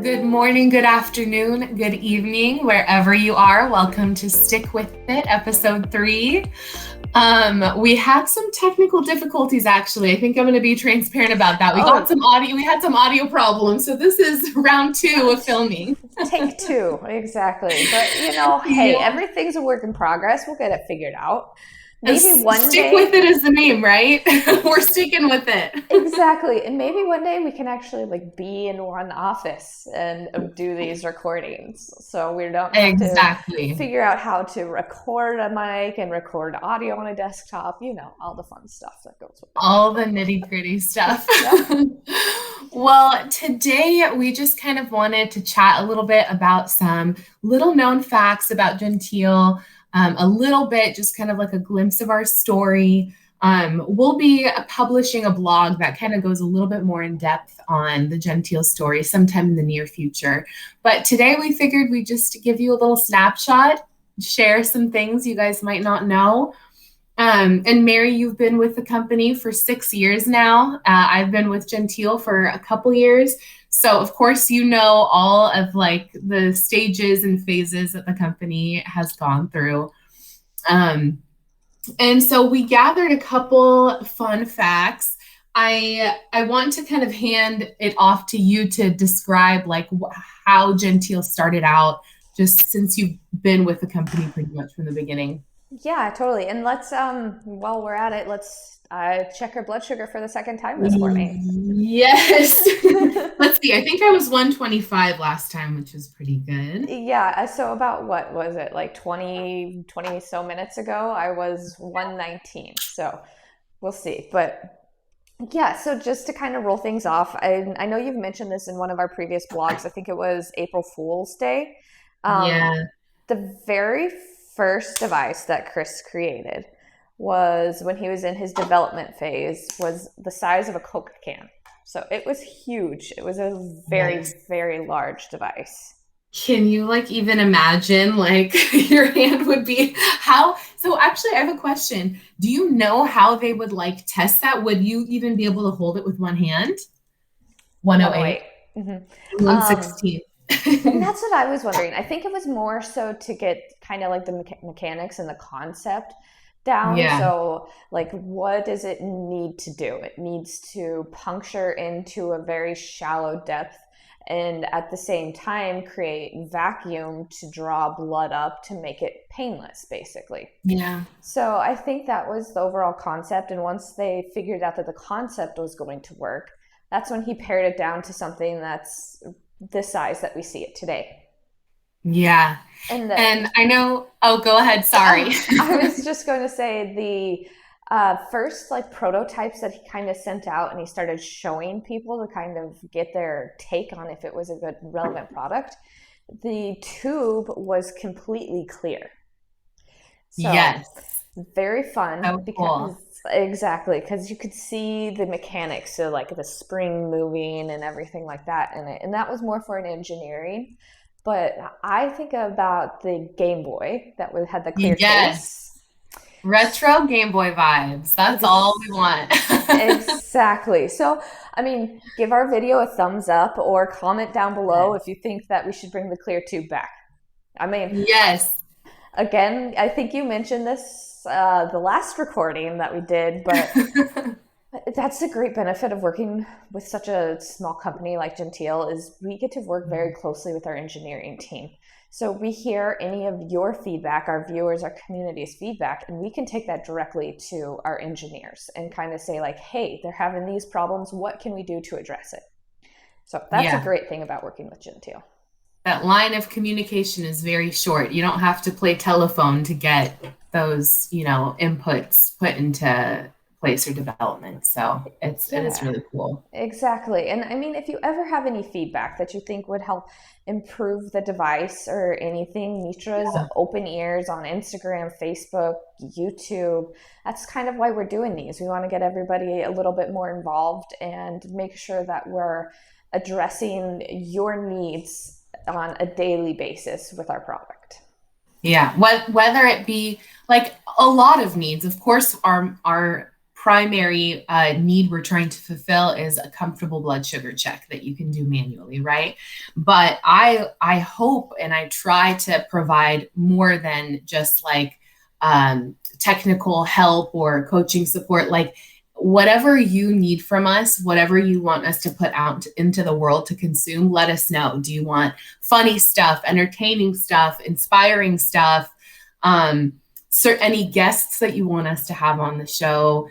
Good morning, good afternoon, good evening, wherever you are. Welcome to Stick With It, episode 3. We had some technical difficulties actually. I think I'm going to be transparent about that. We had some audio problems. So this is round 2 of filming. Take 2, exactly. But hey, Yeah. everything's a work in progress. We'll get it figured out. Maybe one Stick with day. it is the name, right? We're sticking with it. Exactly. And maybe one day we can actually be in one office and do these recordings. So we don't have to Exactly. figure out how to record a mic and record audio on a desktop, all the fun stuff that goes with that. All the nitty gritty stuff. Yep. Well, today we just kind of wanted to chat a little bit about some little known facts about Genteel, a little bit, just kind of like a glimpse of our story. We'll be publishing a blog that kind of goes a little bit more in depth on the Genteel story sometime in the near future. But today we figured we'd just give you a little snapshot, share some things you guys might not know. And Mary, you've been with the company for 6 years now. I've been with Genteel for a couple years. So of course, you know all of the stages and phases that the company has gone through. And so we gathered a couple fun facts. I want to kind of hand it off to you to describe how Genteel started out, just since you've been with the company pretty much from the beginning. Yeah, totally. And let's while we're at it, let's check her blood sugar for the second time this morning. Yes. Let's see. I think I was 125 last time, which is pretty good. Yeah, so about what was it, like 20 so minutes ago, I was 119. So we'll see. But yeah, so just to kind of roll things off, I know you've mentioned this in one of our previous blogs. I think it was April Fool's Day. Um, Yeah. the very first device that Chris created was when he was in his development phase, was the size of a Coke can. So it was huge. It was a very, Yes. very large device. Can you even imagine your hand would be how? So actually, I have a question. Do you know how they would test that? Would you even be able to hold it with one hand? 108, 108. Mm-hmm. 116. And that's what I was wondering. I think it was more so to get kind of the mechanics and the concept down. Yeah. So, what does it need to do? It needs to puncture into a very shallow depth and at the same time create vacuum to draw blood up to make it painless, basically. Yeah. So, I think that was the overall concept. And once they figured out that the concept was going to work, that's when he pared it down to something that's the size that we see it today. Yeah. And I know, oh, go ahead. Sorry. I was just going to say the first prototypes that he kind of sent out and he started showing people to kind of get their take on if it was a good relevant product. The tube was completely clear. So Yes. very fun So because cool. exactly, because you could see the mechanics, so the spring moving and everything like that in it. And that was more for an engineering. But I think about the Game Boy that had the clear Yes. case. Retro Game Boy vibes. That's all we want. Exactly. So, I mean, give our video a thumbs up or comment down below if you think that we should bring the clear tube back. I mean, Yes. again, I think you mentioned this the last recording that we did, but that's the great benefit of working with such a small company like Genteel is we get to work very closely with our engineering team. So we hear any of your feedback, our viewers, our community's feedback, and we can take that directly to our engineers and kind of say hey, they're having these problems. What can we do to address it? So that's a great thing about working with Genteel. That line of communication is very short. You don't have to play telephone to get those, inputs put into place or development. So it is really cool. Exactly. And I mean, if you ever have any feedback that you think would help improve the device or anything, Mitra's open ears on Instagram, Facebook, YouTube. That's kind of why we're doing these. We want to get everybody a little bit more involved and make sure that we're addressing your needs on a daily basis with our product. Yeah. Whether it be a lot of needs, of course, our primary need we're trying to fulfill is a comfortable blood sugar check that you can do manually, right? But I hope and I try to provide more than just like technical help or coaching support. Like whatever you need from us, whatever you want us to put out into the world to consume, let us know. Do you want funny stuff, entertaining stuff, inspiring stuff? Any guests that you want us to have on the show?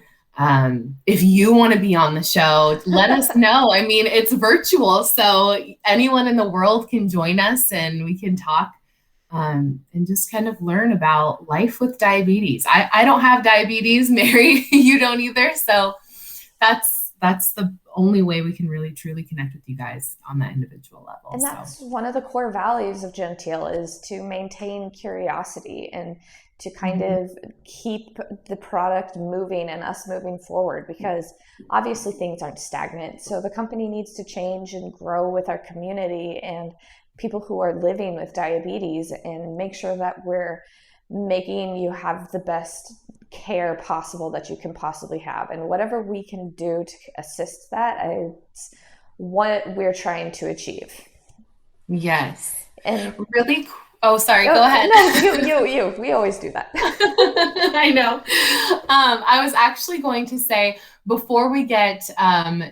If you want to be on the show, let us know. I mean, it's virtual, so anyone in the world can join us and we can talk and just kind of learn about life with diabetes. I don't have diabetes, Mary, you don't either. So that's the only way we can really truly connect with you guys on that individual level. And that's one of the core values of Genteel, is to maintain curiosity and to kind of keep the product moving and us moving forward, because obviously things aren't stagnant. So the company needs to change and grow with our community and people who are living with diabetes, and make sure that we're making you have the best care possible that you can possibly have. And whatever we can do to assist that, it's what we're trying to achieve. Yes. And really, oh, sorry, go ahead. No, you. We always do that. I know. I was actually going to say, before we get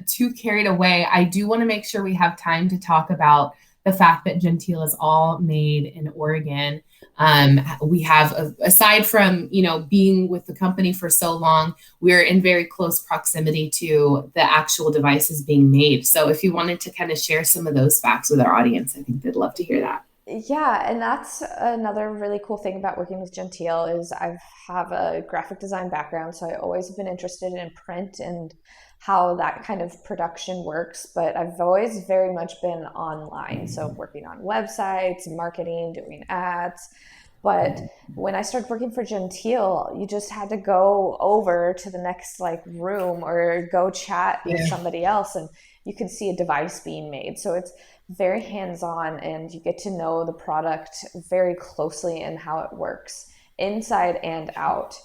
too carried away, I do want to make sure we have time to talk about the fact that Genteel is all made in Oregon. We have, aside from, being with the company for so long, we're in very close proximity to the actual devices being made. So if you wanted to kind of share some of those facts with our audience, I think they'd love to hear that. Yeah, and that's another really cool thing about working with Genteel is I have a graphic design background, so I always have been interested in print and how that kind of production works, but I've always very much been online, so working on websites, marketing, doing ads. But when I started working for Genteel, you just had to go over to the next room or go chat with somebody else, and you could see a device being made. So it's very hands-on, and you get to know the product very closely and how it works inside and out.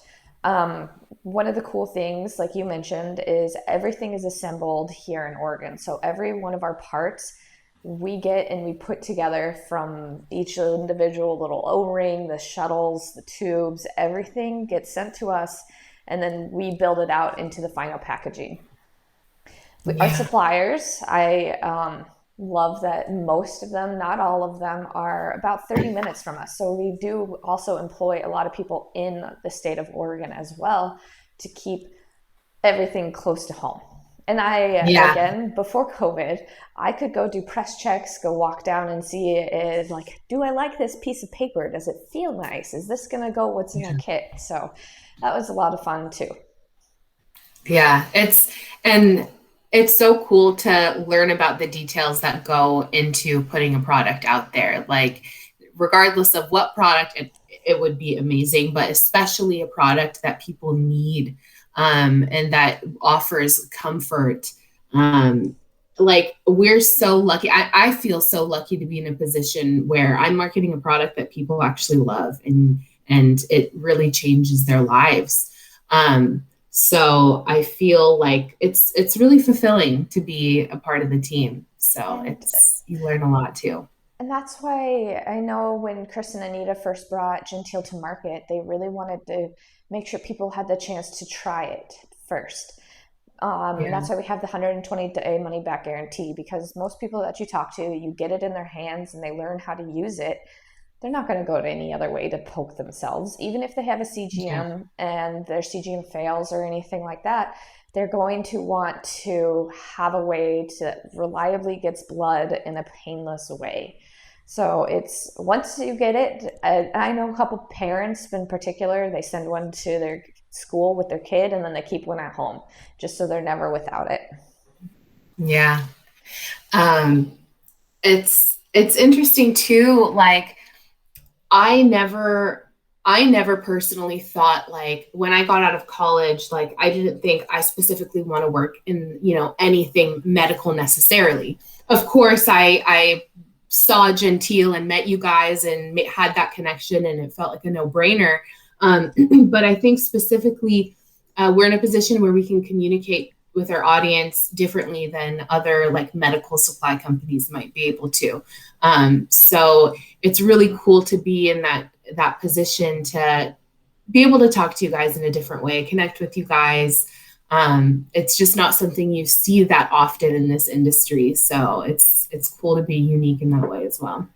One of the cool things, like you mentioned, is everything is assembled here in Oregon. So every one of our parts we get and we put together from each individual little O-ring, the shuttles, the tubes, everything gets sent to us, and then we build it out into the final packaging. Our suppliers, I love that most of them, not all of them, are about 30 minutes from us. So we do also employ a lot of people in the state of Oregon as well to keep everything close to home. And again, before COVID, I could go do press checks, go walk down and see it, do I like this piece of paper? Does it feel nice? Is this going to go what's in the kit? So that was a lot of fun too. Yeah, it's so cool to learn about the details that go into putting a product out there. Like, regardless of what product, it would be amazing, but especially a product that people need and that offers comfort. We're so lucky. I feel so lucky to be in a position where I'm marketing a product that people actually love, and it really changes their lives. So I feel like it's really fulfilling to be a part of the team. So you learn a lot too. And that's why I know when Chris and Anita first brought Genteel to market, they really wanted to make sure people had the chance to try it first. And that's why we have the 120-day money back guarantee, because most people that you talk to, you get it in their hands and they learn how to use it. They're not going to go to any other way to poke themselves. Even if they have a CGM and their CGM fails or anything like that, they're going to want to have a way to reliably get blood in a painless way. So it's, once you get it, I know a couple parents in particular, they send one to their school with their kid and then they keep one at home just so they're never without it. Yeah. It's interesting too. I never personally thought, when I got out of college, I didn't think I specifically want to work in, anything medical necessarily. Of course, I saw Genteel and met you guys and had that connection, and it felt like a no-brainer. But I think specifically we're in a position where we can communicate with our audience differently than other like medical supply companies might be able to. So it's really cool to be in that position to be able to talk to you guys in a different way, connect with you guys. It's just not something you see that often in this industry. So it's cool to be unique in that way as well.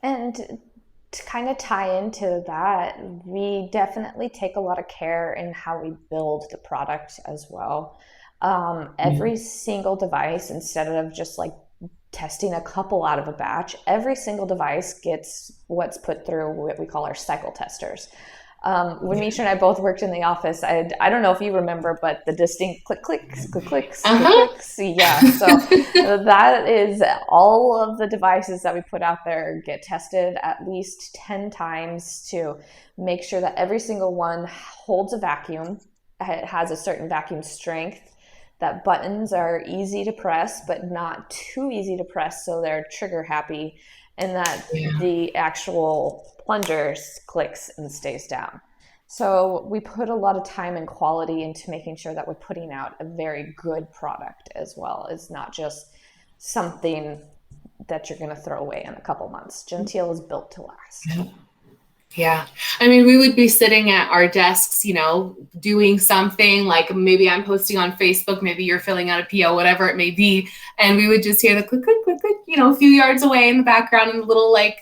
And to kind of tie into that, we definitely take a lot of care in how we build the product as well. Yeah. Every single device, instead of just like testing a couple out of a batch, every single device gets what's put through what we call our cycle testers. When Misha and I both worked in the office, I don't know if you remember, but the distinct click clicks, click clicks, click Uh-huh. clicks. Yeah, so that is all of the devices that we put out there get tested at least 10 times to make sure that every single one holds a vacuum. It has a certain vacuum strength, that buttons are easy to press, but not too easy to press so they're trigger happy, and that Yeah. the actual plunger clicks and stays down. So we put a lot of time and quality into making sure that we're putting out a very good product as well. It's not just something that you're going to throw away in a couple months. Genteel is built to last. Yeah. Yeah. I mean, we would be sitting at our desks, doing something like maybe I'm posting on Facebook, maybe you're filling out a PO, whatever it may be. And we would just hear the click, click, click, click, a few yards away in the background in the little like,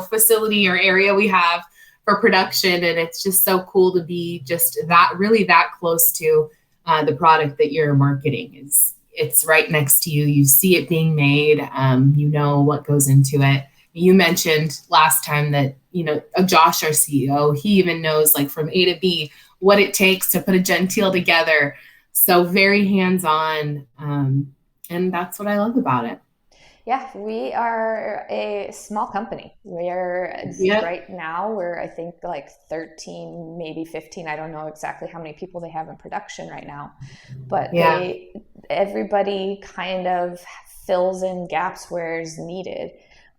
facility or area we have for production. And it's just so cool to be just that close to the product that you're marketing. It's right next to you. You see it being made. You know what goes into it. You mentioned last time that Josh, our CEO, he even knows like from A to B what it takes to put a Genteel together. So very hands-on, and that's what I love about it. Yeah, we are a small company. Yep. Right now, we're, I think, like 13, maybe 15. I don't know exactly how many people they have in production right now, but Yeah. everybody kind of fills in gaps where is needed.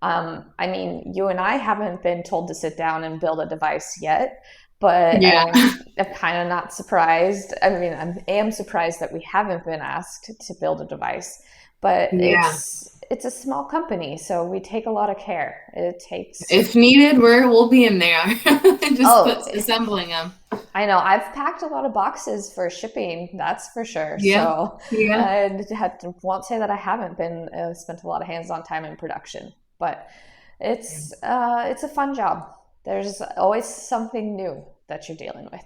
I mean, you and I haven't been told to sit down and build a device yet, but Yeah. I'm kind of not surprised. I mean, I am surprised that we haven't been asked to build a device, but Yeah. it's a small company, so we take a lot of care. It takes. If needed, we'll be in there. Just Oh, put assembling them. I know. I've packed a lot of boxes for shipping, that's for sure. Yeah. So Yeah. won't say that I haven't been spent a lot of hands-on time in production, but it's a fun job. There's always something new that you're dealing with.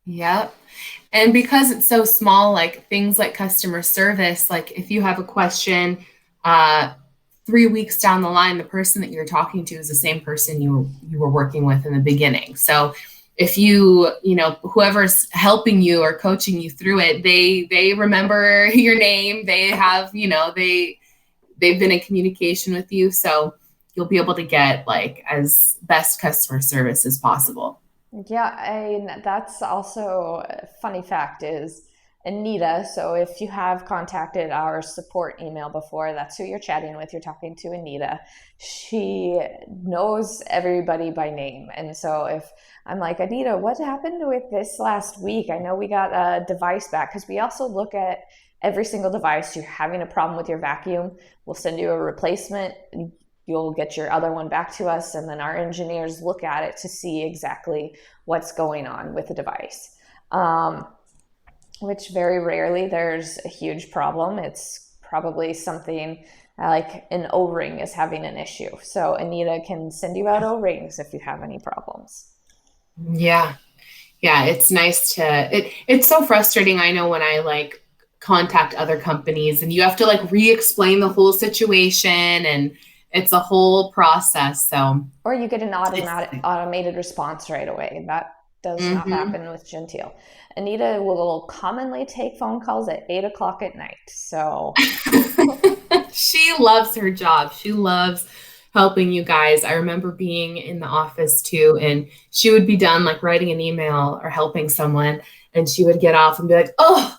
Yep. And because it's so small, like things like customer service, like if you have a question, uh, 3 weeks down the line, the person that you're talking to is the same person you were working with in the beginning. So if whoever's helping you or coaching you through it, they remember your name. They have, they've been in communication with you. So you'll be able to get like as best customer service as possible. Yeah, that's also a funny fact is Anita. So if you have contacted our support email before, that's who you're chatting with. You're talking to Anita. She knows everybody by name. And so if I'm like, Anita, what happened with this last week? I know we got a device back, because we also look at every single device. You're having a problem with your vacuum, we'll send you a replacement. You'll get your other one back to us, and then our engineers look at it to see exactly what's going on with the device. Which very rarely there's a huge problem. It's probably something like an O-ring is having an issue. So Anita can send you out O-rings if you have any problems. Yeah. Yeah. It's nice it's so frustrating. I know when I like contact other companies and you have to like re-explain the whole situation and it's a whole process. So Or you get an it's, automated response right away. That does not mm-hmm. happen with Genteel. Anita will commonly take phone calls at 8 o'clock at night. So She loves her job. She loves helping you guys. I remember being in the office too, and she would be done like writing an email or helping someone, and she would get off and be like, "Oh,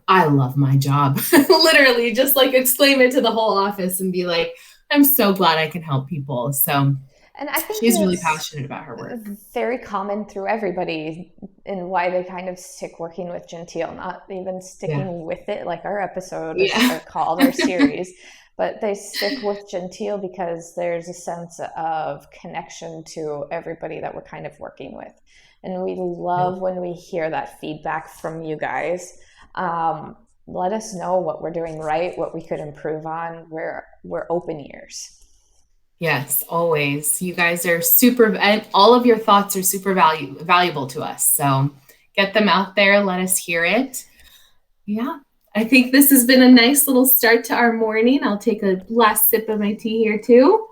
I love my job." Literally, just like exclaim it to the whole office and be like, "I'm so glad I can help people." So And I think She's really that's passionate about her work. very common through everybody and why they kind of stick working with Genteel, not even Yeah. sticking with it like our episode is Yeah. called, our series, but they stick with Genteel because there's a sense of connection to everybody that we're kind of working with. And we love when we hear that feedback from you guys. Let us know what we're doing right, what we could improve on. We're open ears. Yes, always. You guys are super, and all of your thoughts are super valuable to us. So get them out there. Let us hear it. Yeah, I think this has been a nice little start to our morning. I'll take a last sip of my tea here too.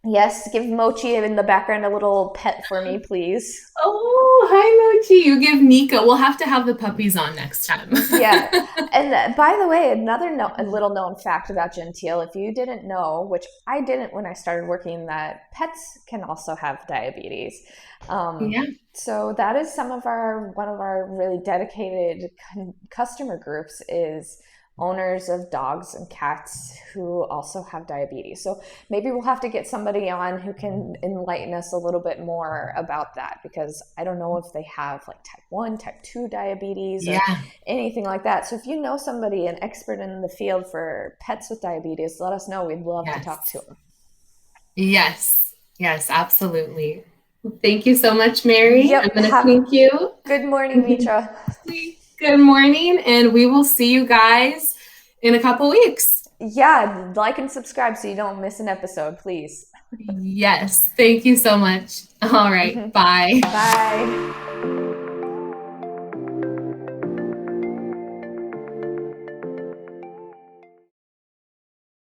Yes, give Mochi in the background a little pet for me, please. Oh, hi, Mochi. You give Nika. We'll have to have the puppies on next time. Yeah. And by the way, a little known fact about Genteel, if you didn't know, which I didn't when I started working, that pets can also have diabetes. Yeah, So that is one of our really dedicated customer groups is owners of dogs and cats who also have diabetes. So maybe we'll have to get somebody on who can enlighten us a little bit more about that, because I don't know if they have like type 1, type 2 diabetes or yeah, anything like that. So if you know somebody, an expert in the field for pets with diabetes, let us know. We'd love to talk to yes, them. yes, yes, absolutely. Thank you so much, Mary. I'm Yep. going to thank you. Good morning, Mitra. Good morning, and we will see you guys in a couple weeks. Yeah, like and subscribe so you don't miss an episode, please. Yes, thank you so much. All right, bye. Bye.